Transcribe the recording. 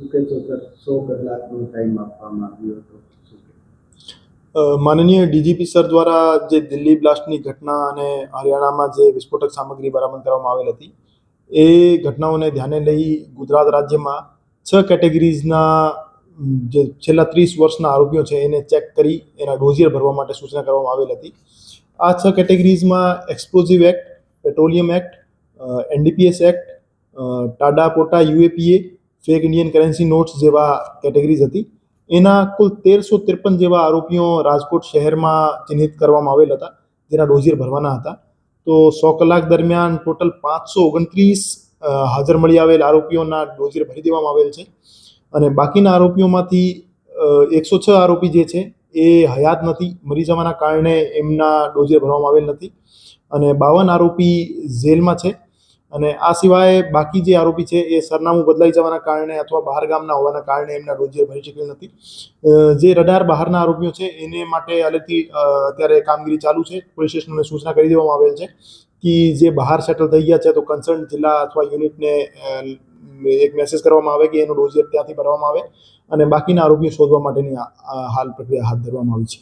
શું કહેશો સર? 100 કલાકનો ટાઈમ આપવામાં આવ્યો હતો. માનનીય ડીજીપી સર દ્વારા જે દિલ્હી બ્લાસ્ટની ઘટના અને હરિયાણામાં જે વિસ્ફોટક સામગ્રી બરામદ કરવામાં આવેલ હતી એ ઘટનાઓને ધ્યાને લઈ ગુજરાત રાજ્યમાં 6 કેટેગરીઝના જે છેલ્લા 30 વર્ષના આરોપીઓ છે એને ચેક કરી એના ડોઝિયર ભરવા માટે સૂચના કરવામાં આવેલ હતી. આ 6 કેટેગરીઝમાં explosive act, petroleum act, NDPS act, TADA POTA UAPA, fake Indian currency notes જેવા કેટેગરીઝ હતી. એના કુલ 1353 જેવા આરોપીઓ રાજકોટ શહેરમાં ચિહ્નિત કરવામાં આવેલ હતા જેના ડોઝિયર ભરવાના હતા. તો 100 કલાક દરમિયાન ટોટલ 529 હાજર મળી આવેલ આરોપીઓના ડોઝિયર ભરી દેવામાં આવેલ છે અને બાકીના આરોપીઓમાંથી 106 આરોપી જે છે એ હયાત નથી, મરી જવાના કારણે એમના ડોઝિયર ભરવામાં આવેલ નથી અને 52 આરોપી જેલમાં છે. અને આ સિવાય બાકી જે આરોપી છે એ સરનામું બદલાઈ જવાના કારણે અથવા બહાર ગામના હોવાના કારણે એમના ડોઝિયર ભરી શકેલ નથી. જે રડાર બહારના આરોપીઓ છે એને માટે અલગથી અત્યારે કામગીરી ચાલુ છે. પોલીસ સ્ટેશનને સૂચના કરી દેવામાં આવેલ છે કે જે બહાર સેટલ થઈ ગયા છે તો કન્સર્ન જિલ્લા અથવા યુનિટને એક મેસેજ કરવામાં આવે કે એનો ડોઝિયર ત્યાંથી ભરવામાં આવે અને બાકીના આરોપીઓ શોધવા માટેની હાલ પ્રક્રિયા હાથ ધરવામાં આવી છે.